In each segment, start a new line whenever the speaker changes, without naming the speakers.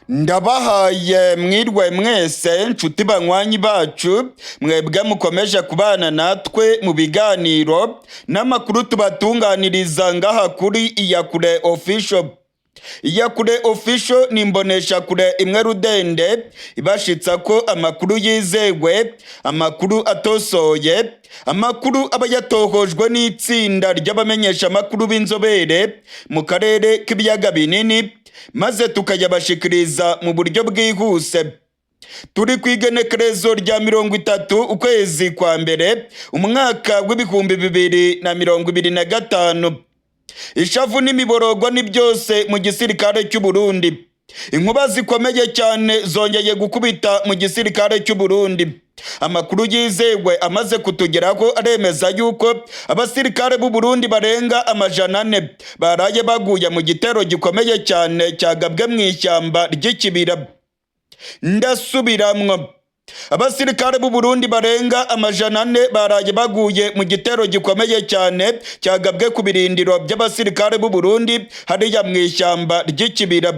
Ndabahaye mwirwe mwese nshuti banywanyi bacu mwebwe mukomeje kubana natwe mu biganiro n'amakuru tubatunganiriza ngaha kuri Iyakure Official. Iyakure Official ni imboneshakure imwe rudende ibashitsa ko amakuru yizewe, amakuru atosoye, amakuru aba yatohojwe n'itsinda ry'abamenyesha amakuru b'inzobere mu karere k'ibiyaga binini, maze tukayabashikiriza mu buryo bwihuse. Turi ku igenekerezo rya 30 ukwezi kwa mbere umwaka w'ibihumbi 2025. Ishavu n'imiborogo ni byose mu gisirikare cy'u Burundi. Inkuba zikomeye cyane zongeye gukubita mu gisirikare cy'u Burundi. Amakuru yizewe amaze kutugeraho aremeza yuko abasirikare b'u Burundi barenga 400 baraye baguye mu gitero gikomeye cyane cyagabwe mu ishyamba ry'ikibira. Ndasubiramwo, abasirikare b'u Burundi barenga 400 baraye baguye mu gitero gikomeye cyane cyagabwe ku birindiro by'abasirikare b'u Burundi hariya mu ishyamba ry'ikibira.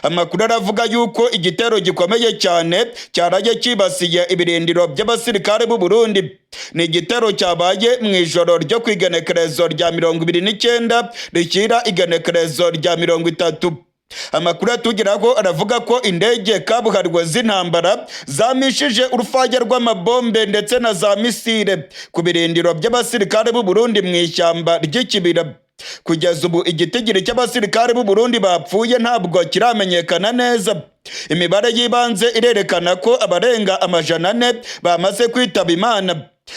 Amakuru aravuga yuko igitero gikomeye cyane cyaraye kibasiye ibirindiro by'abasirikare b'u Burundi. Ni igitero cyabaye mu ijoro ryo ku igenekerezo rya 29 rishyira igenekerezo rya 30. Amakuru atugeraho aravuga ko indege kabuhariwe z'intambara zamishije urufaya rw'amabombe ndetse na za misile ku birindiro by'abasirikare b'u Burundi mu ishyamba ry'ikibira. Kugeza ubu igitigiri cy'abasirikare b'u Burundi bapfuye ntabwo kiramenyekana neza. Imibare y'ibanze irerekana ko abarenga 400 bamaze kwitaba Imana.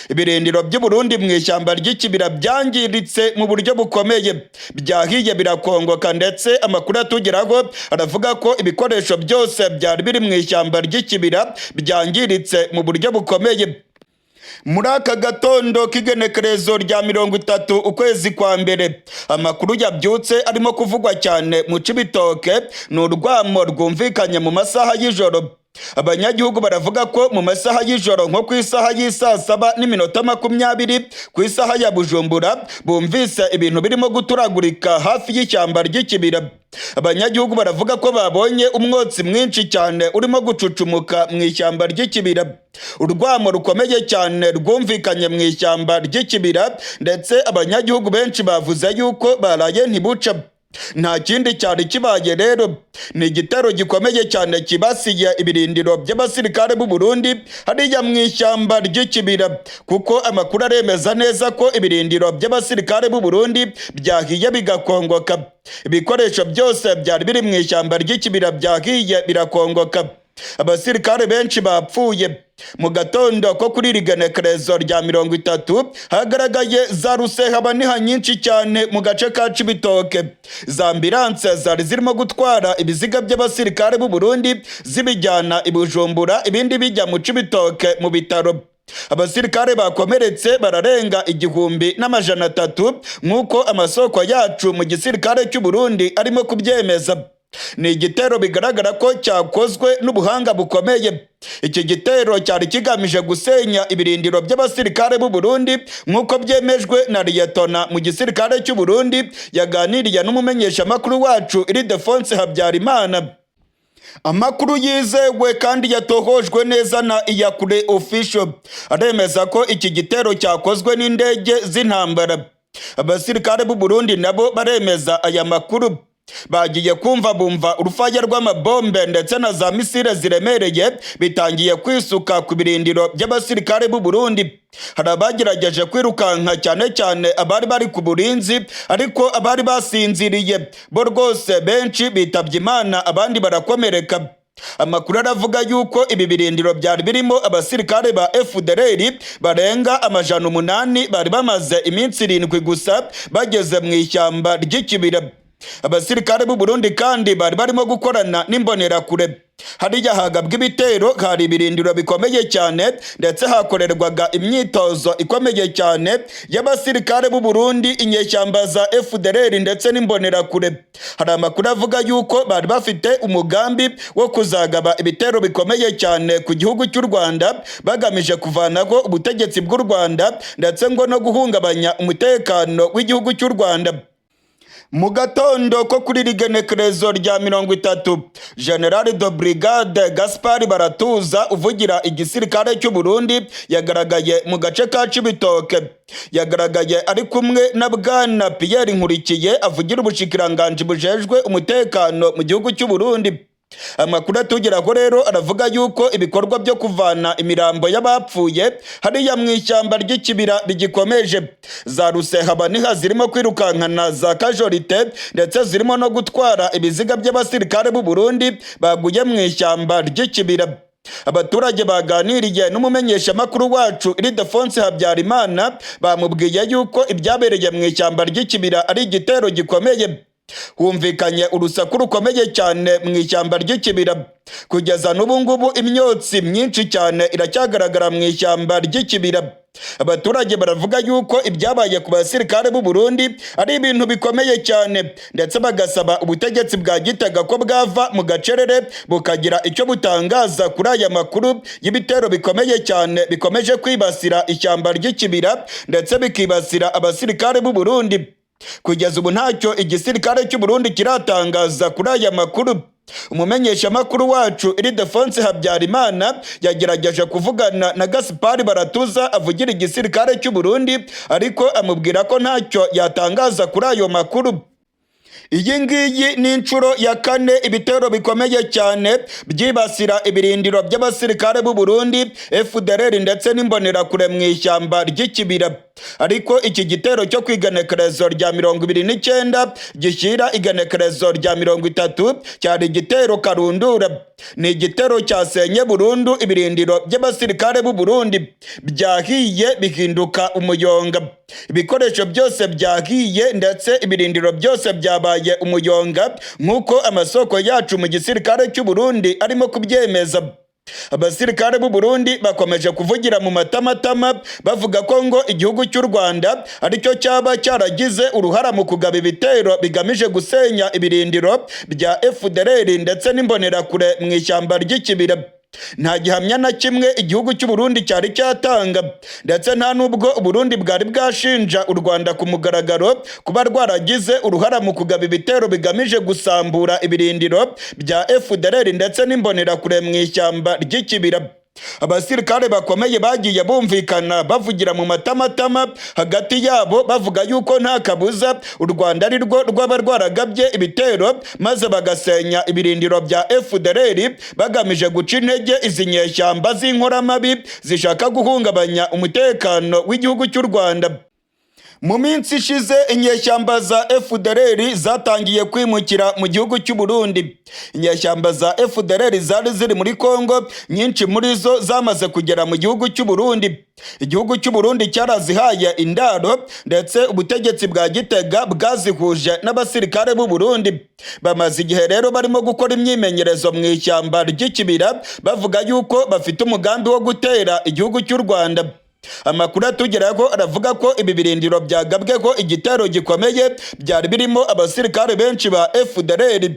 Ibirindiro by'u Burundi mu ishyamba ry'ikibira byangiritse mu buryo bukomeye, byahiye birakongoka, ndetse amakuru atugeraho aravuga ko ibikoresho byose byari biri mu ishyamba ry'ikibira byangiritse mu buryo bukomeye. Muri aka gatondo k'igenekerezo rya 30 ukwezi kwa mbere amakuru yabyutse arimo kuvugwa cyane mu Cibitoke ni urwamo rwumvikanye mu masaha y'ijoro. Abanyagihugu baravuga ko mu masaha y'ijoro nko ku isaha y'isa 7:20 ku isaha ya Bujumbura bumvise ibintu birimo guturagurika hafi y'ishyamba ry'ikibira. Abanyagihugu baravuga ko babonye umwotsi mwinshi cyane urimo gucucumuka mu ishyamba ry'ikibira. Urwamo rukomeye cyane rwumvikanye mu ishyamba ry'ikibira, ndetse abanyagihugu benshi bavuze yuko baraye ntibuca. Nta kindi cyari kibaye rero, ni igitero gikomeye cyane kibasiye ibirindiro by'abasirikare b'u Burundi hariya mu ishyamba ry'ikibira, kuko amakuru aremeza neza ko ibirindiro by'abasirikare b'u Burundi byahiye bigakongoka. Ibikoresho byose byari biri mu ishyamba ry'ikibira byahiye birakongoka. Abasirikare benshi bapfuye. Mu gatondo ko kuri igenekerezo rya 30 hagaragaye za rusehabaniha nyinshi cyane mu gace ka Cibitoke. Za ambulance zari zirimo gutwara ibiziga by'abasirikare b'u Burundi zibijyana i Bujumbura, ibindi bijya mu Cibitoke mu bitaro. Abasirikare bakomeretse bararenga 1300 nk'uko amasoko yacu mu gisirikare cy'u Burundi arimo kubyemeza. Ni igitero bigaragara ko cyakozwe n'ubuhanga bukomeye. Iki gitero cyari kigamije gusenya ibirindiro by'abasirikare b'u Burundi nk'uko byemejwe na Liyetona mu gisirikare cy'u Burundi yaganiriye n'umumenyesha makuru wacu Ildefonse Habyarimana. Amakuru yizewe kandi yatohojwe neza na Iyakure Official aremeza ko iki gitero cyakozwe n'indege z'intambara. Abasirikare b'u Burundi nabo baremeza aya makuru. Bagiye kumva bumva urufaya rw'amabombe ndetse na za misile ziremereye bitangiye kwisuka ku birindiro by'abasirikare b'u Burundi. Hari abagerageje kwirukanka cyane cyane abari bari ku burinzi, ariko abari basinziriye bo rwose benshi bitabye Imana, abandi barakomereka. Amakuru aravuga yuko ibi birindiro byari birimo abasirikare ba FDLR barenga 800 bari bamaze iminsi 7 gusa bageze mu ishyamba ry'ikibira. Abasirikare b'u Burundi kandi bari barimo gukorana n'imbonerakure. Hariya hagabwe ibitero, hari ibirindiro bikomeye cyane, ndetse hakorerwaga imyitozo ikomeye cyane y'abasirikare b'u Burundi, inyeshyamba za FDLR ndetse n'imbonerakure. Hari amakuru avuga yuko bari bafite umugambi wo kuzagaba ibitero bikomeye cyane ku gihugu cy'u Rwanda bagamije kuvanaho ubutegetsi bw'u Rwanda ndetse ngo no guhungabanya umutekano w'igihugu cy'u Rwanda. mu gatondo ko kuri rigenekerezo rya 30 General de Brigade Gaspard Baratuza uvugira igisirikare cy'u Burundi yagaragaye mu gace ka Cibitoke. Yagaragaye ari kumwe na Bwana Pierre Nkurikiye avugira ubushikiranganje bujejwe umutekano mu gihugu cy'u Burundi. Amakuru atugeraho rero aravuga yuko ibikorwa byo kuvana imirambo y'abapfuye hariya mu ishyamba ry'ikibira bigikomeje. Za Rusehabaniha zirimo kwirukankana za Kajorite ndetse zirimo no gutwara ibiziga by'abasirikare b'u Burundi baguye mu ishyamba ry'ikibira. Abaturage baganiriye n'umumenyeshamakuru wacu Ildefonse Habyarimana bamubwiye yuko ibyabereye mu ishyamba ry'ikibira ari igitero gikomeye. Humvikanye urusaku rukomeye cyane mu ishyamba ry'ikibira. Kugeza n'ubu ngubu imyotsi myinshi cyane iracyagaragara mu ishyamba ry'ikibira. Abaturage baravuga yuko ibyabaye ku basirikare b'u Burundi ari ibintu bikomeye cyane, ndetse bagasaba ubutegetsi bwa Gitega ko bwava mu gacerere bukagira icyo butangaza kuri aya makuru y'ibitero bikomeye cyane bikomeje kwibasira ishyamba ry'ikibira ndetse bikibasira abasirikare b'u Burundi. Kugeza ubu ntacyo igisirikare cy'u Burundi kiratangaza kuri aya makuru. Umumenyeshamakuru wacu Ildefonse Habyarimana yagerageje kuvugana na Gaspard Baratuza avugira igisirikare cy'u Burundi, ariko amubwira ko ntacyo yatangaza kuri ayo makuru. Iyi ngiyi ni inshuro ya 4 ibitero bikomeye cyane byibasira ibirindiro by'abasirikare b'u Burundi, FDLR ndetse n'imbonerakure mu ishyamba ry'ikibira. Ariko iki gitero cyo kwigenekerezo rya 29 gishyira igenekerezo rya 30 cyari igitero karundura. Ni igitero cyasenye burundu ibirindiro by'abasirikare b'u Burundi, byahiye bihinduka umuyonga. Ibikoresho byose byahiye ndetse ibirindiro byose byabaye umuyonga, nk'uko amasoko yacu mu gisirikare cy'u Burundi arimo kubyemeza. Abasirikare b'u Burundi bakomeje kuvugira mu matamatama bavuga ko ngo igihugu cy'u Rwanda aricyo cyaba cyaragize uruhara mu kugaba ibitero bigamije gusenya ibirindiro bya FDLR ndetse n'imbonerakure mu ishyamba ry'ikibira. Nta gihamya na kimwe igihugu cy'u Burundi cyari cyatanga, ndetse nta nubwo u Burundi bwari bwashinja u Rwanda ku mugaragaro kuba rwaragize uruhara mu kugaba ibitero bigamije gusambura ibirindiro bya FDLR ndetse n'imbonerakure mu ishyamba ry'ikibira. Abasirikare bakomeye bagiye bumvikana bavugira mu matamatama hagati yabo bavuga yuko nta kabuza u Rwanda ari rwo rwaba rwaragabye ibitero maze bagasenya ibirindiro bya FDLR bagamije guca intege izi nyeshyamba z'inkoramabi zishaka guhungabanya umutekano w'igihugu cy'u Rwanda. Mu minsi ishize inyeshyamba za FDLR zatangiye kwimukira mu gihugu cy'u Burundi. Inyeshyamba za FDLR zari ziri muri Kongo, nyinshi muri zo zamaze kugera mu gihugu cy'u Burundi. Igihugu cy'u Burundi cyarazihaye indaro ndetse ubutegetsi bwa Gitega bwazihuje n'abasirikare b'u Burundi. Bamaze igihe rero barimo gukora imyimenyerezo mu ishyamba ry'ikibira bavuga yuko bafite umugambi wo gutera igihugu cy'u Rwanda. Amakuru atugeraho aravuga ko ibi birindiro byagabweho igitero gikomeye byari birimo abasirikare benshi ba FDLR.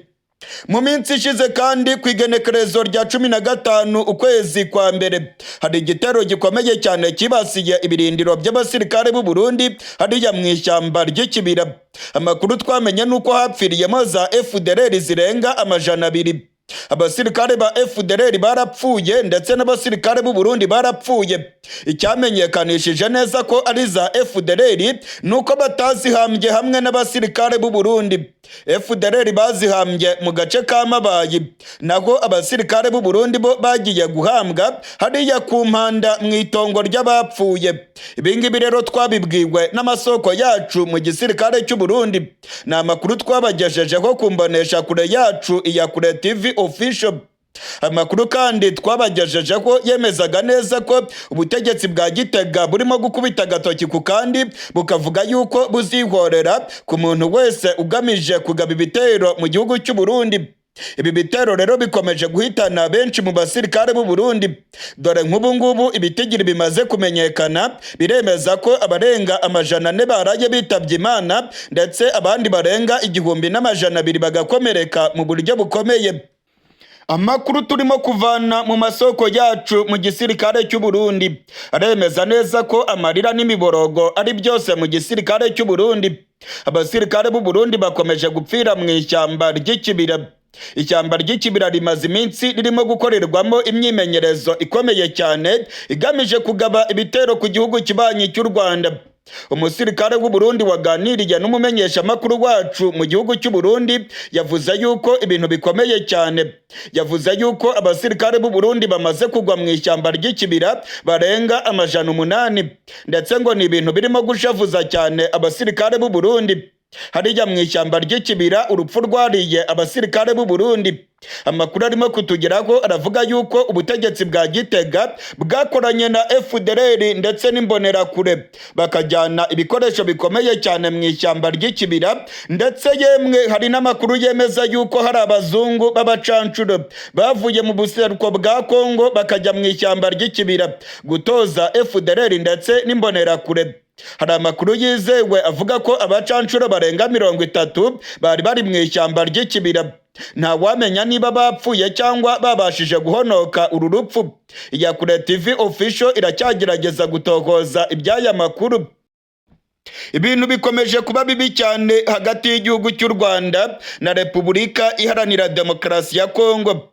Mu minsi ishize kandi ku igenekerezo rya 15 ukwezi kwa mbere hari igitero gikomeye cyane kibasiye ibirindiro by'abasirikare b'u Burundi hariya mu ishyamba ry'ikibira. Amakuru twamenye nuko hapfiriyemo za FDLR zirenga 200. Abasirikare ba FDLR barapfuye ndetse n'abasirikare b'u Burundi barapfuye. Icyamenyekanishije neza ko ari za FDLR nuko batazihambye hamwe n'abasirikare b'u Burundi. FDLR bazihambye mu gace ka Mabayi, naho abasirikare b'u Burundi bo bagiye guhambwa hariya ku mpanda mu itongo ry'abapfuye. Ibingibi rero twabibwiwe n'amasoko yacu mu gisirikare cy'u Burundi. Ni amakuru twabagejejeho ku mbonesha kure yacu iya Kure TV Official. Amakuru kandi twabagejejeho yemezaga neza ko ubutegetsi bwa Gitega burimo gukubita agatoki ku kandi bukavuga yuko buzihorera ku muntu wese ugamije kugaba ibitero mu gihugu cy'u Burundi. Ibi bitero rero bikomeje guhitana benshi mu basirikare b'u Burundi. Dore nk'ubu ngubu ibitigiri bimaze kumenyekana biremeza ko abarenga 400 baraye bitabye Imana ndetse abandi barenga 1200 bagakomereka mu buryo bukomeye. Amakuru turimo kuvana mu masoko yacu mu gisirikare cy'u Burundi aremeza neza ko amarira n'imiborogo ari byose mu gisirikare cy'u Burundi. Abasirikare b'u Burundi bakomeje gupfira mu ishyamba ry'ikibira. Ishyamba ry'ikibira rimaze iminsi ririmo gukorerwamo imyimenyerezo ikomeye cyane igamije kugaba ibitero ku gihugu kibanyi cy'u Rwanda. Umusirikare w'u Burundi waganiriye n'umumenyeshamakuru wacu mu gihugu cy'u Burundi yavuze yuko ibintu bikomeye cyane. Yavuze yuko abasirikare b'u Burundi bamaze kugwa mu ishyamba ry'ikibira barenga 800, ndetse ngo ni ibintu birimo gushavuza cyane abasirikare b'u Burundi. Hariya mu ishyamba ry'ikibira urupfu rwariye abasirikare b'u Burundi. Amakuru arimo kutugeraho aravuga yuko ubutegetsi bwa Gitega bwakoranye na FDLR ndetse n'imbonerakure bakajyana ibikoresho bikomeye cyane mu ishyamba ry'ikibira, ndetse yemwe hari n'amakuru yemeza yuko hari abazungu b'abacancuro bavuye mu buseruko bwa Kongo bakajya mu ishyamba ry'ikibira gutoza FDLR ndetse n'imbonerakure. Hari amakuru yizewe avuga ko abacancuro barenga 30 bari mu ishyamba ry'ikibira. Nta wamenya niba bapfuye cyangwa babashije guhonoka uru rupfu. Iyakure TV official iracyagerageza gutohoza iby'aya makuru. Ibintu bikomeje kuba bibi cyane hagati y'igihugu cy'u Rwanda na Repubulika Iharanira Demokarasi ya Kongo.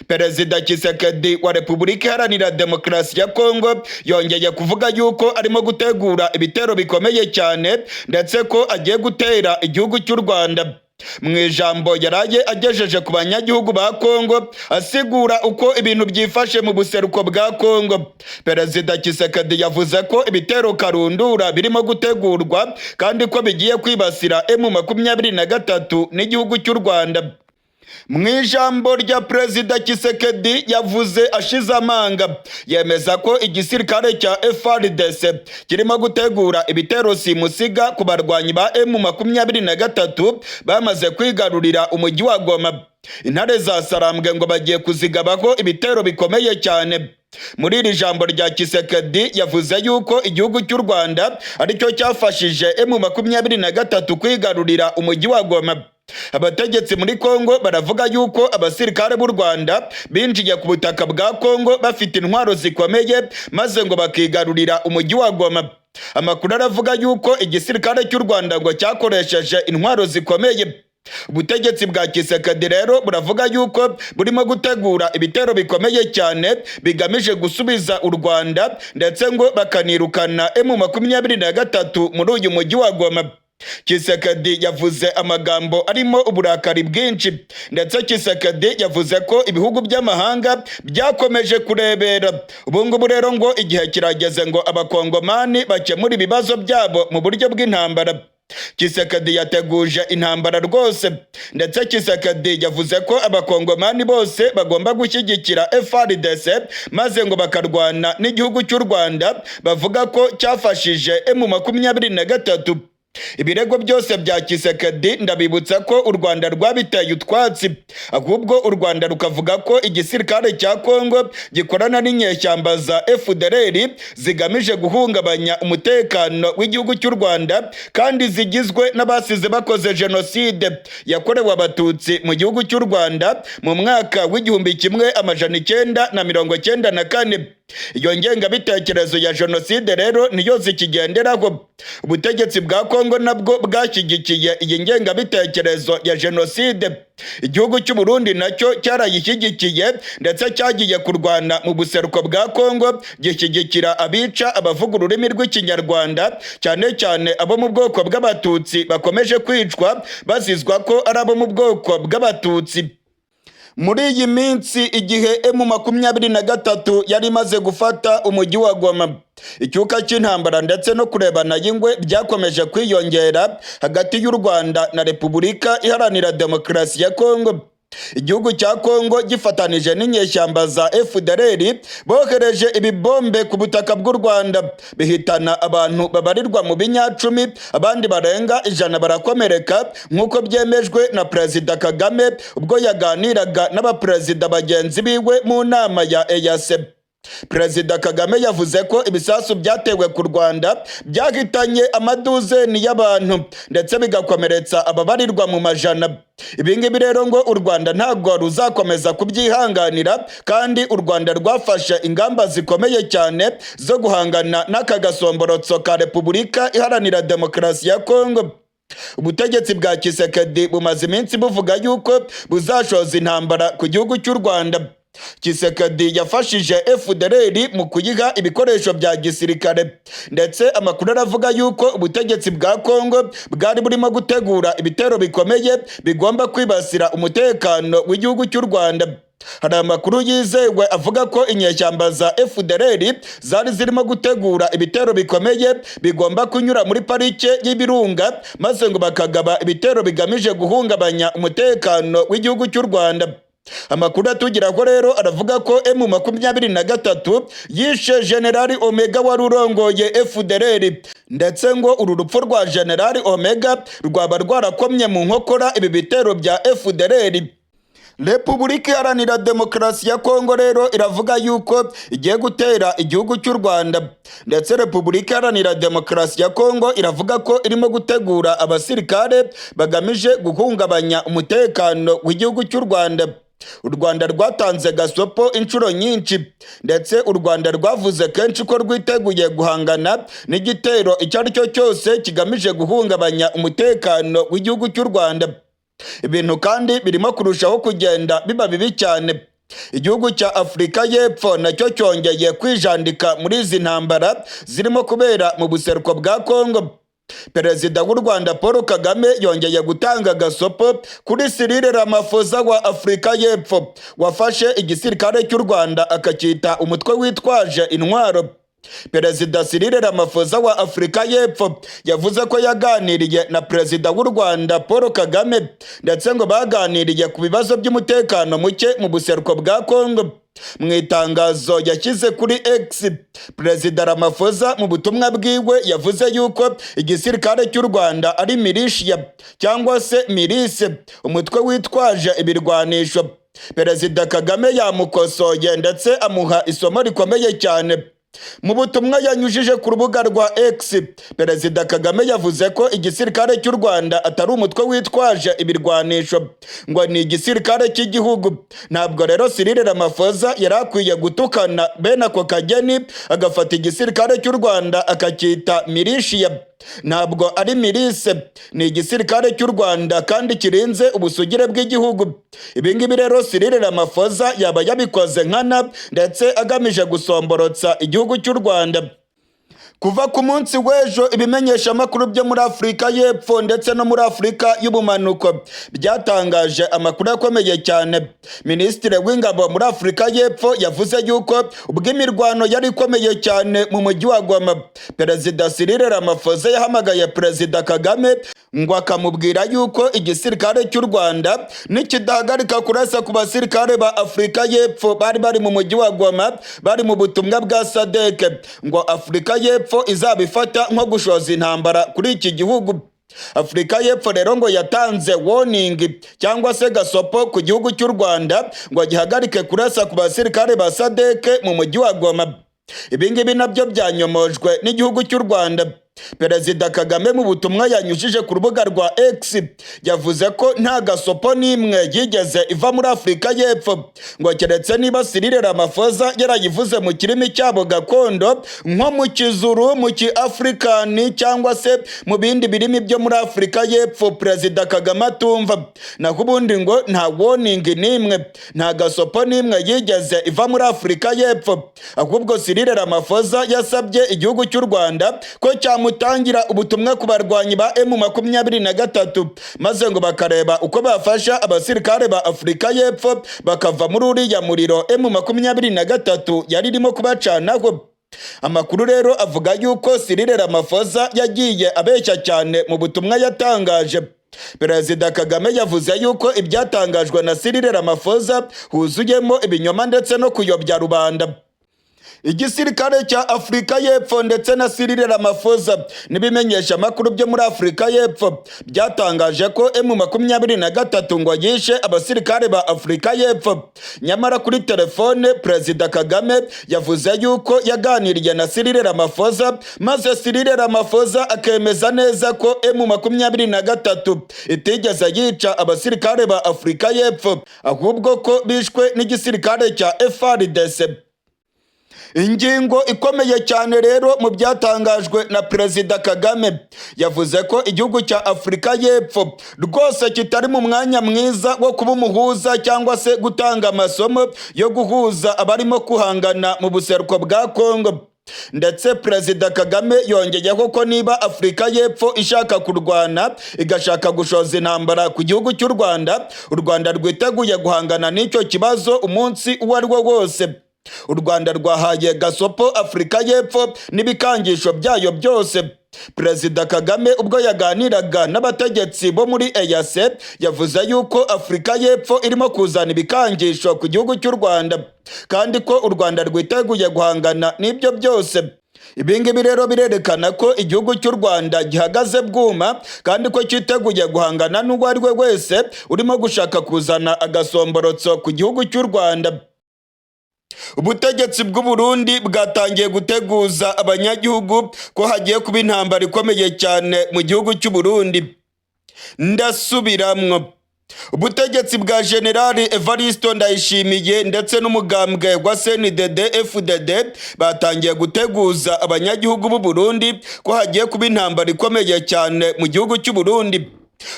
Perezida Tshisekedi wa Repubulika Iharanira Demokarasi ya Kongo yongeye kuvuga yuko arimo gutegura ibitero bikomeye cyane, ndetse ko agiye gutera igihugu cy'u Rwanda. Mu ijambo yaraye agejeje ku banyagihugu ba Kongo asigura uko ibintu byifashe mu buseruko bwa Kongo, Perezida Tshisekedi yavuze ko ibitero karundura birimo gutegurwa kandi ko bigiye kwibasira M23 n'igihugu cy'u Rwanda. Mu ijambo rya Perezida Tshisekedi yavuze ashize amanga, yemeza ko igisirikare cya FARDC kirimo gutegura ibitero simusiga ku barwanyi ba M23 bamaze kwigarurira umujyi wa Goma. Intare za Sarambwe ngo bagiye kuzigabaho ibitero bikomeye cyane. Muri iri jambo rya Tshisekedi yavuze yuko igihugu cy'u Rwanda aricyo cyafashije M23 kwigarurira umujyi wa Goma. Abategetsi muri Kongo baravuga yuko abasirikare b'u Rwanda binjiye ku butaka bwa Kongo bafite intwaro zikomeye maze ngo bakigarurira umujyi wa Goma. Amakuru aravuga yuko igisirikare cy'u Rwanda ngo cyakoresheje intwaro zikomeye. Ubutegetsi bwa Tshisekedi rero buravuga yuko burimo gutegura ibitero bikomeye cyane bigamije gusubiza u Rwanda, ndetse ngo bakanirukana M23 muri uyu mujyi wa Goma. Tshisekedi yavuze amagambo arimo uburakari bwinshi, ndetse Tshisekedi yavuze ko ibihugu by'amahanga byakomeje kurebera. Ubu ngubu rero ngo igihe kirageze ngo abakongomani bakemura ibibazo byabo mu buryo bw'intambara. Tshisekedi yateguje intambara rwose, ndetse Tshisekedi yavuze ko abakongomani bose bagomba gushyigikira FARDC maze ngo bakarwana n'igihugu cy'u Rwanda bavuga ko cyafashije M23. Ibirego byose bya Tshisekedi ndabibutsa ko u Rwanda rwabiteye utwatsi, ahubwo u Rwanda rukavuga ko igisirikare cya Kongo gikorana n'inyeshyamba za FDLR zigamije guhungabanya umutekano w'igihugu cy'u Rwanda, kandi zigizwe n'abasize bakoze jenoside yakorewe abatutsi mu gihugu cy'u Rwanda mu mwaka w'1994. Iyo ngengabitekerezo ya jenoside rero niyo zikigenderaho. Ubutegetsi bwa Kongo nabwo bwashyigikiye iyi ngengabitekerezo ya jenoside. Igihugu cy'u Burundi nacyo cyarayishyigikiye, ndetse cyagiye kurwana mu buseruko bwa Kongo gishyigikira abica abavuga ururimi rw'Ikinyarwanda, cyane cyane abo mu bwoko bw'abatutsi bakomeje kwicwa bazizwa ko ari abo mu bwoko bw'abatutsi. Muri iyi minsi igihe M23 yari imaze gufata umujyi wa Goma, icyuka cy'intambara ndetse no kurebana y'ingwe byakomeje kwiyongera hagati y'u Rwanda na Repubulika Iharanira Demokarasi ya Kongo. Igihugu cya Kongo gifatanije n'inyeshyamba za FDLR bohereje ibibombe ku butaka bw'u Rwanda bihitana abantu babarirwa mu binyacumi, abandi barenga 100 barakomereka, nk'uko byemejwe na Perezida Kagame ubwo yaganiraga n'abaperezida bagenzi biwe mu nama ya EAC. Perezida Kagame yavuze ko ibisasu byatewe ku Rwanda byahitanye amaduzeni y'abantu ndetse bigakomeretsa ababarirwa mu majana. Ibingibi rero ngo u Rwanda ntabwo ruzakomeza kubyihanganira, kandi u Rwanda rwafashe ingamba zikomeye cyane zo guhangana n'aka gasomborotso ka Repubulika Iharanira Demokarasi ya Kongo. Ubutegetsi bwa Tshisekedi bumaze iminsi buvuga yuko buzashoza intambara ku gihugu cy'u Rwanda. Tshisekedi yafashije FDLR mu kuyiha ibikoresho bya gisirikare, ndetse amakuru aravuga yuko ubutegetsi bwa Kongo bwari burimo gutegura ibitero bikomeye bigomba kwibasira umutekano w'igihugu cy'u Rwanda. Hari amakuru yizewe avuga ko inyeshyamba za FDLR zari zirimo gutegura ibitero bikomeye bigomba kunyura muri parike y'Ibirunga, maze ngo bakagaba ibitero bigamije guhungabanya umutekano w'igihugu cy'u Rwanda. Amakuru atugeraho rero aravuga ko M23 yishe General Omega wari urongoye FDLR, ndetse ngo uru rupfu rwa General Omega rwaba rwarakomye mu nkokora ibi bitero bya FDLR. Repubulika Iharanira Demokarasi ya Kongo rero iravuga yuko igiye gutera igihugu cy'u Rwanda, ndetse Repubulika Iharanira Demokarasi ya Kongo iravuga ko irimo gutegura abasirikare bagamije guhungabanya umutekano w'igihugu cy'u Rwanda. U Rwanda rwatanze gasopo inshuro nyinshi, ndetse u Rwanda rwavuze kenshi ko rwiteguye guhangana n'igitero icyo ari cyo cyose kigamije guhungabanya umutekano w'igihugu cy'u Rwanda. Ibintu kandi birimo kurushaho kugenda biba bibi cyane. Igihugu cya Afurika y'Epfo nacyo cyongeye kwijandika muri izi ntambara zirimo kubera mu buseruko bwa Kongo. Perezida w'u Rwanda Paul Kagame yongeye gutanga gasopo kuri Cyril Ramaphosa wa Afurika y'Epfo wafashe igisirikare cy'u Rwanda akacyita umutwe witwaje intwaro. Perezida Cyril Ramaphosa wa Afurika y'Epfo yavuze ko yaganiriye na Perezida w'u Rwanda Paul Kagame, ndetse ngo baganiriye ku bibazo by'umutekano muke mu buseruko bwa Kongo. Mu itangazo yashyize kuri X, Perezida Ramaphosa mu butumwa bwiwe yavuze yuko igisirikare cy'u Rwanda ari milishiya cyangwa se milise, umutwe witwaje ibirwanisho. Perezida Kagame yamukosoye ndetse amuha isomo rikomeye cyane. Mu butumwa yanyujije ku rubuga rwa X, Perezida Kagame yavuze ko igisirikare cy'u Rwanda atari umutwe witwaje ibirwanisho, ngo ni igisirikare cy'igihugu. Ntabwo rero Cyril Ramaphosa yari akwiye gutukana bene ako kageni agafata igisirikare cy'u Rwanda akacyita milishiya. Ntabwo ari milise, ni igisirikare cy'u Rwanda kandi kirinze ubusugire bw'igihugu. Ibingibi rero Cyril Ramaphosa yaba yabikoze nkana, ndetse agamije gusomborotsa igihugu cy'u Rwanda. Kuva ku munsi w'ejo ibimenyesha makuru byo muri Afurika y'Epfo ndetse no muri Afurika y'Ubumanuko byatangaje amakuru akomeye cyane. Minisitiri w'ingabo muri Afurika y'Epfo yavuze yuko ubwo imirwano yari ikomeye cyane mu mujyi wa Goma, Perezida Cyril Ramaphosa yahamagaye Perezida Kagame ngo akamubwira yuko igisirikare cy'u Rwanda nikidahagarika kurasa ku basirikare ba Afurika y'Epfo bari mu mujyi wa Goma bari mu butumwa bwa SADC, ngo Afurika y'Epfo izabifata nko gushoza intambara kuri iki gihugu. Afurika y'Epfo rero ngo yatanze warning cyangwa se gasopo ku gihugu cy'u Rwanda ngo gihagarike kurasa ku basirikare ba SADC mu mujyi wa Goma. Ibingibi nabyo byanyomojwe n'igihugu cy'u Rwanda. Perezida Kagame mu butumwa yanyujije ku rubuga rwa X yavuze ko nta gasopo n'imwe yigeze iva muri Afurika y'Epfo, ngo keretse niba Cyril Ramaphosa yarayivuze mu kirimi cyabo gakondo nko mu Kizuru, mu Ki-Afrikani cyangwa se mu bindi birimi byo muri Afurika y'Epfo Perezida Kagame atumva. Naho ubundi ngo nta warning n'imwe, nta gasopo n'imwe yigeze iva muri Afurika y'Epfo, ahubwo Cyril Ramaphosa yasabye igihugu cy'u Rwanda ko mutangira ubutumwa ku barwanyi ba M23 maze ngo bakareba uko bafasha abasirikare ba Afurika y'Epfo bakava muri uriya muriro M23 yari irimo kubacanaho. Amakuru rero avuga yuko Cyril Ramaphosa yagiye abeshya cyane mu butumwa yatangaje. Perezida Kagame yavuze yuko ibyatangajwe na Cyril Ramaphosa huzuyemo ibinyoma ndetse no kuyobya rubanda. Igisirikare cya Afurika y'Epfo ndetse na Cyril Ramaphosa n'ibimenyesha makuru byo muri Afurika y'Epfo byatangaje ko M23 ngo yishe abasirikare ba Afurika y'Epfo. Nyamara kuri telefone Perezida Kagame yavuze yuko yaganiriye na Cyril Ramaphosa, maze Cyril Ramaphosa akemeza neza ko M23 itigeze yica abasirikare ba Afurika y'Epfo, ahubwo ko bishwe n'igisirikare cya FARDC. Ingingo ikomeye cyane rero mu byatangajwe na Perezida Kagame, yavuze ko igihugu cya Afurika y'Epfo rwose kitari mu mwanya mwiza wo kuba umuhuza cyangwa se gutanga amasomo yo guhuza abarimo kuhangana mu buseruko bwa Kongo. Ndetse Perezida Kagame yongeyeho ko niba Afurika y'Epfo ishaka kurwana, igashaka gushoza intambara ku gihugu cy'u Rwanda, u Rwanda rwiteguye guhangana n'icyo kibazo umunsi uwo ari wo wose. U Rwanda rwahaye gasopo Afurika y'Epfo n'ibikangisho byayo byose. Perezida Kagame ubwo yaganiraga n'abategetsi bo muri EAC yavuze yuko Afurika y'Epfo irimo kuzana ibikangisho ku gihugu cy'u Rwanda, kandi ko u Rwanda rwiteguye guhangana n'ibyo byose. Ibingibi rero birerekana ko igihugu cy'u Rwanda gihagaze bwuma, kandi ko cyiteguye guhangana n'uwo ari we wese urimo gushaka kuzana agasomborotso ku gihugu cy'u Rwanda. Ubutegetsi bw'u Burundi bwatangiye guteguza abanyagihugu ko hagiye kuba intambara ikomeye cyane mu gihugu cy'u Burundi. Ndasubiramwo. Ubutegetsi bwa Generali Evariste Ndayishimiye ndetse n'umugambwe wa CNDD-FDD batangiye guteguza abanyagihugu b'u Burundi ko hagiye kuba intambara ikomeye cyane mu gihugu cy'u Burundi.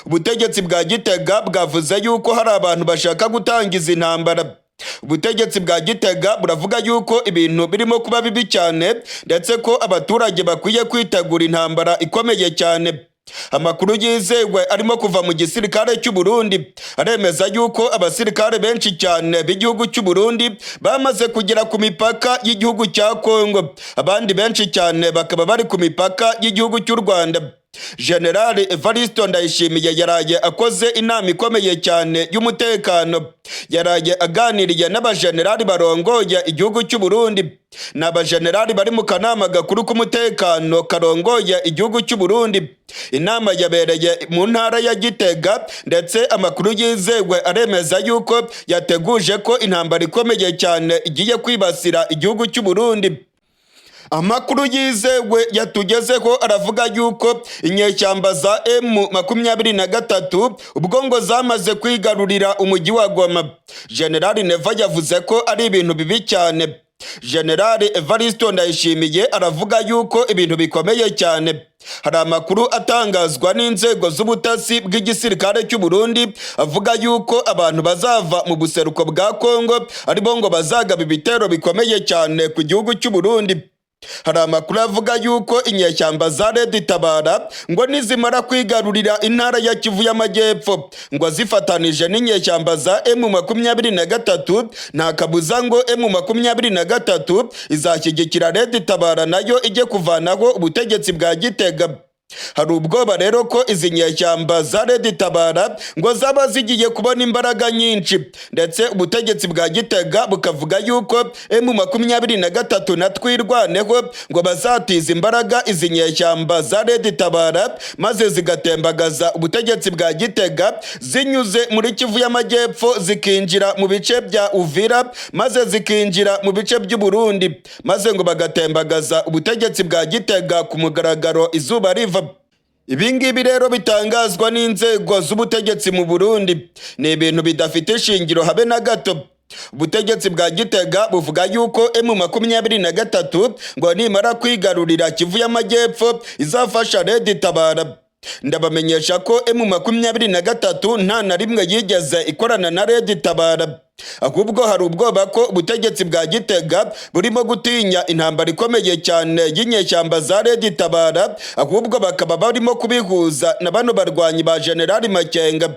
Ubutegetsi bwa Gitega bwavuze yuko hari abantu bashaka gutangiza intambara. Ubutegetsi bwa Gitega buravuga yuko ibintu birimo kuba bibi cyane, ndetse ko abaturage bakwiye kwitegura intambara ikomeye cyane. Amakuru yizewe arimo kuva mu gisirikare cy'u Burundi aremeza yuko abasirikare benshi cyane b'igihugu cy'u Burundi bamaze kugera ku mipaka y'igihugu cya Kongo, abandi benshi cyane bakaba bari ku mipaka y'igihugu cy'u Rwanda. Generali Evariste Ndayishimiye yaraye akoze inama ikomeye cyane y'umutekano. Yaraye aganiriye n'abajenerali barongoye igihugu cy'u Burundi. N'abajenerali bari mu kanama gakuru k'umutekano karongoye igihugu cy'u Burundi. Inama yabereye mu ntara ya Gitega, ndetse amakuru yizewe aremeza yuko yateguje ko intambara ikomeye cyane igiye kwibasira igihugu cy'u Burundi. Amakuru yizewe yatugezeho aravuga yuko inyeshyamba za M23 ubwo ngo zamaze kwigarurira umujyi wa Goma. Generali Neva yavuze ko ari ibintu bibi cyane. Generali Evariste Ndayishimiye aravuga yuko ibintu bikomeye cyane. Hari amakuru atangazwa n'inzego z'ubutasi bw'igisirikare cy'u Burundi avuga yuko abantu bazava mu buseruko bwa Kongo aribo ngo bazagaba ibitero bikomeye cyane ku gihugu cy'u Burundi. Hari amakuru avuga yuko inyeshyamba za Red Tabara ngo nizimara kwigarurira intara ya Kivu y'Amajyepfo ngo zifatanije n'inyeshyamba za M23, nta kabuza ngo M23 izashyigikira Red Tabara nayo ijye kuvanaho ubutegetsi bwa Gitega. Hari ubwoba rero ko izi nyeshyamba za Red Tabara ngo zaba zigiye kubona imbaraga nyinshi, ndetse ubutegetsi bwa Gitega bukavuga yuko M23 na Twirwaneho ngo bazatiza imbaraga izi nyeshyamba za Red Tabara, maze zigatembagaza ubutegetsi bwa Gitega zinyuze muri Kivu y'Amajyepfo zikinjira mu bice bya Uvira, maze zikinjira mu bice by'u Burundi, maze ngo bagatembagaza ubutegetsi bwa Gitega ku mugaragaro izuba riva. Ibingibi rero bitangazwa n'inzego z'ubutegetsi mu Burundi ni ibintu bidafite ishingiro habe na gato. Ubutegetsi bwa Gitega buvuga yuko M23 ngo nimara kwigarurira Kivu y'Amajyepfo izafasha Red Tabara. Ndabamenyesha ko M23 nta na rimwe yigeze ikorana na Red Tabara, ahubwo hari ubwoba ko ubutegetsi bwa Gitega burimo gutinya intambara ikomeye cyane y'inyeshyamba za Red Tabara, ahubwo bakaba barimo kubihuza na bano barwanyi ba Generali Makenga.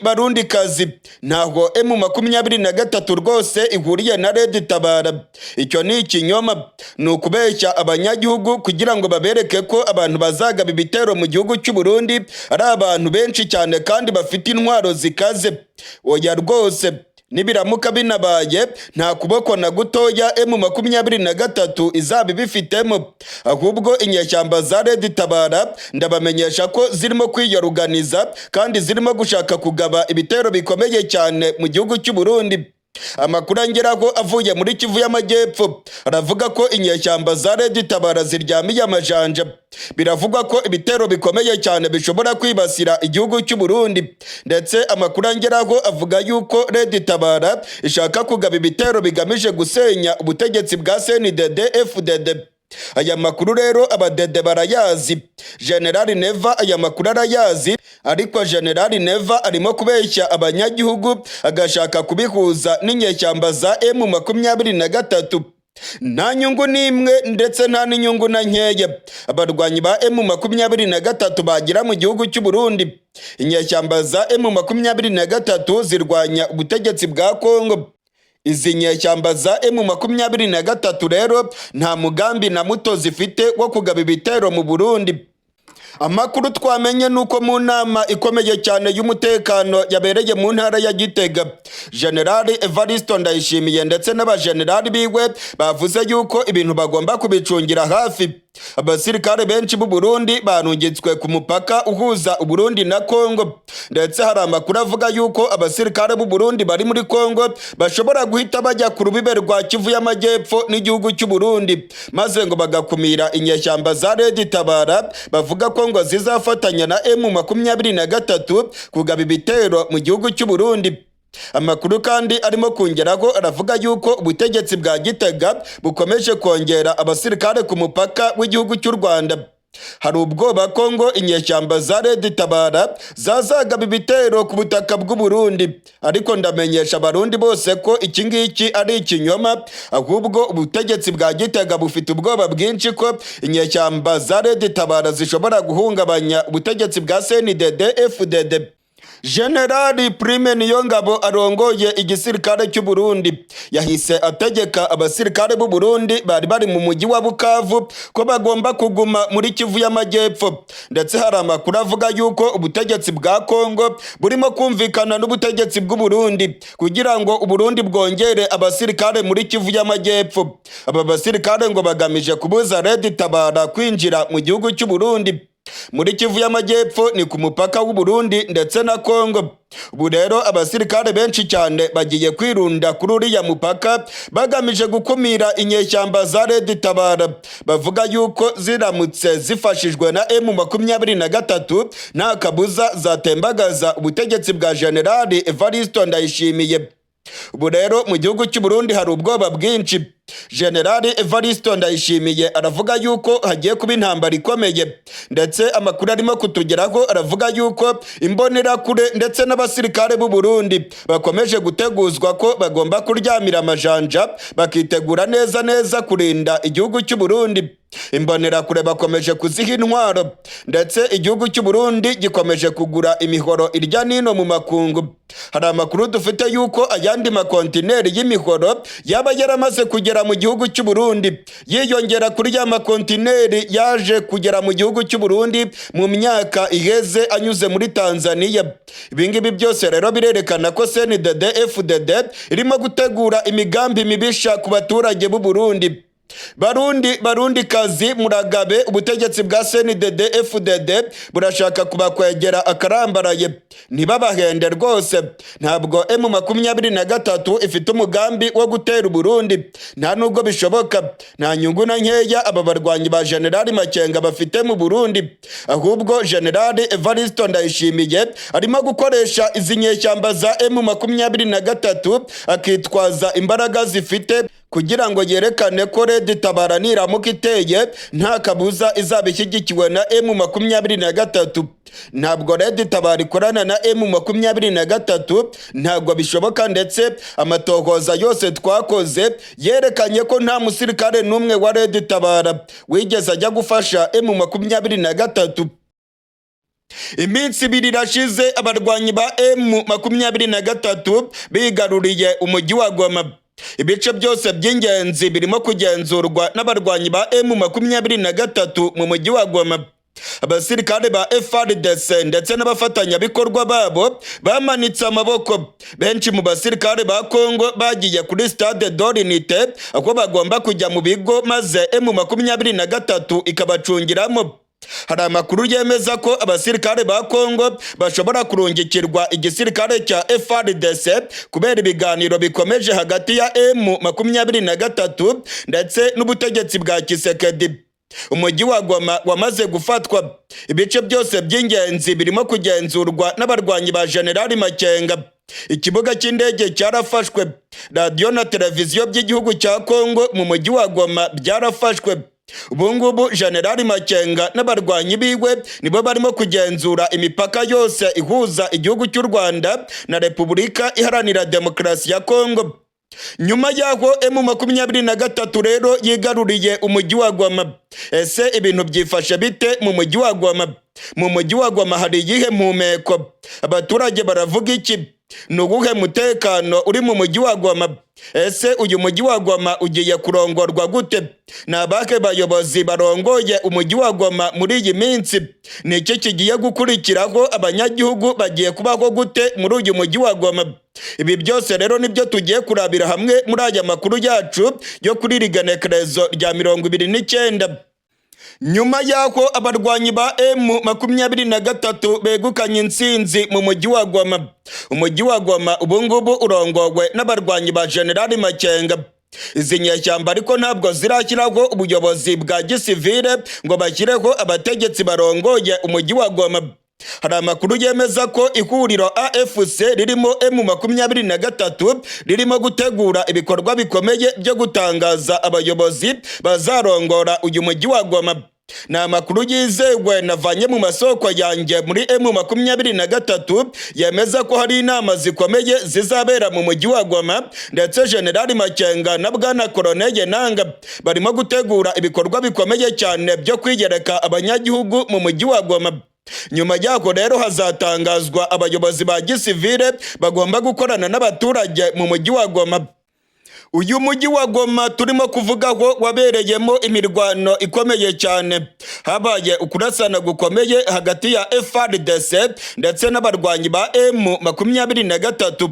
Barundi kazi, ntaho M23 rwose ihuriye na Red Tabara. Icyo ni ikinyoma, ni ukubeshya abanyagihugu kugira ngo babereke ko abantu bazagaba ibitero mu gihugu cy'u Burundi ari abantu benshi cyane kandi bafite intwaro zikaze. Oya rwose, nibiramuka binabaye nta kuboko na gutoya M23 izaba ibifitemo, ahubwo inyeshyamba za Red Tabara ndabamenyesha ko zirimo kwiyoruganiza kandi zirimo gushaka kugaba ibitero bikomeye cyane mu gihugu cy'u Burundi. Amakuru angeraho avuye muri Kivu y'Amajyepfo aravuga ko inyeshyamba za Red Tabara ziryamiye amajanja. Biravugwa ko ibitero bikomeye cyane bishobora kwibasira igihugu cy'u Burundi, ndetse amakuru angeraho avuga yuko Red Tabara ishaka kugaba ibitero bigamije gusenya ubutegetsi bwa CNDD-FDD. Aya makuru rero abadede barayazi, General Neva aya makuru arayazi, ariko General Neva arimo kubeshya abanyagihugu agashaka kubihuza n'inyeshyamba za M23. Nta nyungu n'imwe ndetse nta n'inyungu na nkeya abarwanyi ba M23 bagira mu gihugu cy'u Burundi. Inyeshyamba za M23 zirwanya ubutegetsi bwa Kongo. Izi nyeshyamba za M23 rero nta mugambi na muto zifite wo kugaba ibitero mu Burundi. Amakuru twamenye nuko mu nama ikomeye cyane y'umutekano yabereye mu ntara ya Gitega, General Evariste Ndayishimiye ndetse n'abajenerali biwe bavuze yuko ibintu bagomba kubicungira hafi. Abasirikare benshi b'u Burundi barungitswe ku mupaka uhuza u Burundi na Kongo, ndetse hari amakuru avuga yuko abasirikare b'u Burundi bari muri Kongo bashobora guhita bajya ku rubibe rwa Kivu y'Amajyepfo n'igihugu cy'u Burundi, maze ngo bagakumira inyeshyamba za Red Tabara bavuga ko ngo zizafatanya na M23 kugaba ibitero mu gihugu cy'u Burundi. Amakuru kandi arimo kongeraho aravuga yuko ubutegetsi bwa Gitega bukomeje kongera abasirikare ku mupaka w'igihugu cy'u Rwanda. Hari ubwoba ko ngo inyeshyamba za Red Tabara zazagaba ibitero ku butaka bw'u Burundi, ariko ndamenyesha abarundi bose ko iki ngiki ari ikinyoma, ahubwo ubutegetsi bwa Gitega bufite ubwoba bwinshi ko inyeshyamba za Red Tabara zishobora guhungabanya ubutegetsi bwa CNDD-FDD. General Prime Niyongabo arongoye igisirikare cy'u Burundi yahise ategeka abasirikare b'u Burundi bari mu mujyi wa Bukavu ko bagomba kuguma muri Kivu y'Amajyepfo, ndetse hari amakuru avuga yuko ubutegetsi bwa Kongo burimo kumvikana n'ubutegetsi bw'u Burundi kugira ngo u Burundi bwongere abasirikare muri Kivu y'Amajyepfo. Aba basirikare ngo bagamije kubuza Red Tabara kwinjira mu gihugu cy'u Burundi. Muri Kivu y'Amajyepfo ni ku mupaka w'u Burundi ndetse na Kongo. Ubu rero abasirikare benshi cyane bagiye kwirunda kuri uriya mupaka bagamije gukumira inyeshyamba za Red Tabara. Bavuga yuko ziramutse zifashijwe na M23 nta kabuza zatembagaza ubutegetsi bwa General Evariste Ndayishimiye. Ubu rero mu gihugu cy'u Burundi hari ubwoba bwinshi. General Evariste Ndayishimiye aravuga yuko hagiye kuba intambara ikomeye, ndetse amakuru arimo kutugeraho aravuga yuko imbonerakure ndetse n'abasirikare b'u Burundi bakomeje guteguzwa ko bagomba kuryamira amajanja bakitegura neza kurinda igihugu cy'u Burundi. Imbonerakure bakomeje kuziha intwaro, ndetse igihugu cy'u Burundi gikomeje kugura imihoro irya nino mu makungu. Hari amakuru dufite yuko ayandi makontineri y'imihoro yaba yaramaze kugera mu gihugu cy'u Burundi, yiyongera kuri ya makontineri yaje kugera mu gihugu cy'u Burundi mu myaka iheze anyuze muri Tanzania. Ibingibi byose rero birerekana ko CNDD-FDD irimo gutegura imigambi mibisha ku baturage b'u Burundi. Barundi kazi muragabe, ubutegetsi bwa CNDD-FDD burashaka kubakwegera akarambaraye, ntibabahende rwose. Ntabwo M23 ifite umugambi wo gutera Burundi, nta nubwo bishoboka. Nta nyungu na nkeya aba barwanyi ba General Makenga bafite mu Burundi, ahubwo General Evariste Ndayishimiye arimo gukoresha izi nyeshyamba za M23 akitwaza imbaraga zifite kugira ngo yerekane ko Red Tabara niramuka iteye nta kabuza izaba ishyigikiwe na M23. Ntabwo Red Tabara ikorana na M23, ntabwo bishoboka, ndetse amatohoza yose twakoze yerekanye ko nta musirikare n'umwe wa Red Tabara wigeze ajya gufasha M23. Iminsi ibiri irashize abarwanyi ba M23 bigaruriye umujyi wa Goma. Ibice byose by'ingenzi birimo kugenzurwa n'abarwanyi ba M23 mu mujyi wa Goma. abasirikare ba FARDC ndetse n'abafatanyabikorwa babo bamanitse amaboko. Benshi mu basirikare ba Kongo bagiye kuri Stade d'Unité aho bagomba kujya mu bigo maze M23 ikabacungiramo. Hari amakuru yemeza ko abasirikare ba Kongo bashobora kurungikirwa igisirikare cya FARDC kubera ibiganiro bikomeje hagati ya M23 ndetse n'ubutegetsi bwa Tshisekedi. Umujyi wa Goma wamaze gufatwa. Ibice byose by'ingenzi birimo kugenzurwa n'abarwanyi ba General Makenga. Ikibuga cy'indege cyarafashwe. Radio na televiziyo by'igihugu cya Kongo mu mujyi wa Goma byarafashwe. Ubungubu General Makenga n'abarwanyi biwe nibo barimo kugenzura imipaka yose ihuza igihugu cy'u Rwanda na Repubulika Iharanira Demokarasi ya Kongo. Nyuma yaho M23 rero yigaruriye umujyi wa Goma. Ese ibintu byifashe bite mu mujyi wa Goma? Mu mujyi wa Goma hari iyihe mpumeko? Abaturage baravuga iki? Ni uwuhe mutekano uri mu mujyi wa Goma? Ese uyu mujyi wa Goma ugiye kurongorwa gute? Ni abahe bayobozi barongoye umujyi wa Goma muri iyi minsi? Ni iki kigiye gukurikiraho? Abanyagihugu bagiye kubaho gute muri uyu mujyi wa Goma? Ibi byose rero nibyo tugiye kurabira hamwe muri aya makuru yacu yo kuri rigenekerezo rya 29. Nyuma yaho abarwanyi ba M23 begukanye intsinzi mu mujyi wa Goma. Umujyi wa Goma ubungubu urongowe n'abarwanyi ba General Makenga. Izi nyeshyamba ariko ntabwo zirashyiraho ubuyobozi bwa gisivile ngo bashyireho abategetsi barongoye umujyi wa Goma. Hari amakuru yemeza ko ihuriro AFC ririmo M23 ririmo gutegura ibikorwa bikomeye byo gutangaza abayobozi bazarongora uyu mujyi wa Goma. Ni amakuru yizewe navanye mu masoko yanjye muri M23 yemeza ko hari inama zikomeye zizabera mu mujyi wa Goma, ndetse General Makenga na Bwana Colonel Nanga barimo gutegura ibikorwa bikomeye cyane byo kwigereka abanyagihugu mu mujyi wa Goma. Nyuma yaho rero hazatangazwa abayobozi ba gisivile bagomba gukorana n'abaturage mu mujyi wa Goma. Uyu mujyi wa Goma turimo kuvugaho wabereyemo imirwano ikomeye cyane. Habaye ukurasana gukomeye hagati ya FARDC ndetse n'abarwanyi ba M23.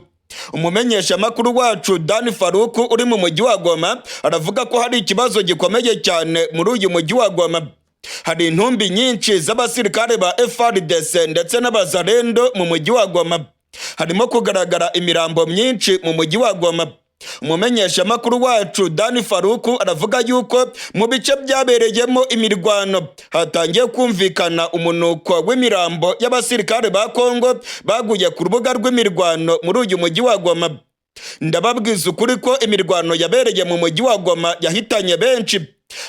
Umumenyesha makuru wacu Dan Faruku uri mu mujyi wa Goma aravuga ko hari ikibazo gikomeye cyane muri uyu mujyi wa Goma. Hari intumbi nyinshi z'abasirikare ba FARDC ndetse n'abazarendo mu mujyi wa Goma. Harimo kugaragara imirambo myinshi mu mujyi wa Goma. Umumenyesha makuru wacu Dan Faruku aravuga yuko mu bice byabereyemo imirwano hatangiye kumvikana umunuko w'imirambo y'abasirikare ba Kongo baguye ku rubuga rw'imirwano muri uyu mujyi wa Goma. Ndababwiza ukuri ko imirwano yabereye mu mujyi wa Goma yahitanye benshi.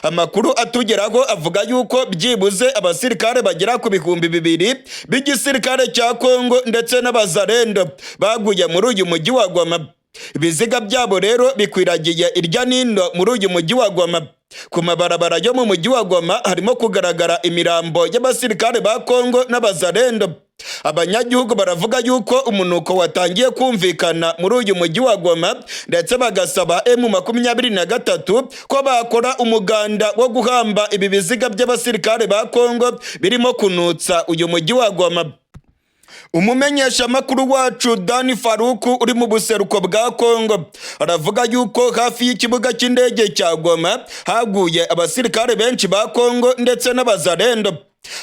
Amakuru atugeraho avuga yuko byibuze abasirikare bagera ku 2,000 b'igisirikare cya Kongo ndetse n'abazarendo baguye muri uyu mujyi wa Goma. Ibiziga byabo rero bikwiragiye irya nino muri uyu mujyi wa Goma. Ku mabarabara yo mu mujyi wa Goma harimo kugaragara imirambo y'abasirikare ba Kongo n'abazarendo. Abanyagihugu baravuga yuko umunuko watangiye kumvikana muri uyu mujyi wa Goma, ndetse bagasaba M23 ko bakora umuganda wo guhamba ibi biziga by'abasirikare ba Kongo birimo kunutsa uyu mujyi wa Goma. Umumenyesha makuru wacu Dan Faruku uri mu buseruko bwa Kongo aravuga yuko hafi y'ikibuga cy'indege cya Goma haguye abasirikare benshi ba Kongo ndetse n'abazarendo.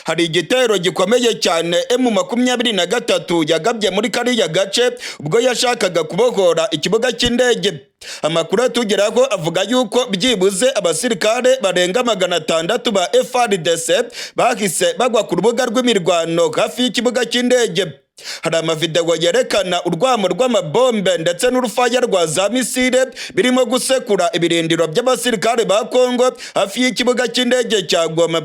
Hari igitero gikomeye cyane M23 yagabye muri kariya gace ubwo yashakaga kubohora ikibuga cy'indege. Amakuru atugeraho avuga yuko byibuze abasirikare barenga 600 ba FARDC bahise bagwa ku rubuga rw'imirwano hafi y'ikibuga cy'indege. Hari amavideo yerekana urwamo rw'amabombe ndetse n'urufaya rwa za misile birimo gusekura ibirindiro by'abasirikare ba Kongo hafi y'ikibuga cy'indege cya Goma.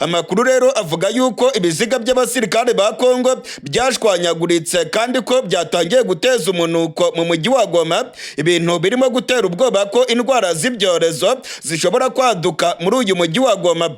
Amakuru rero avuga yuko ibiziga by'abasirikare ba Kongo byashwanyaguritse kandi ko byatangiye guteza umunuko mu mujyi wa Goma, ibintu birimo gutera ubwoba ko indwara z'ibyorezo zishobora kwaduka muri uyu mujyi wa Goma.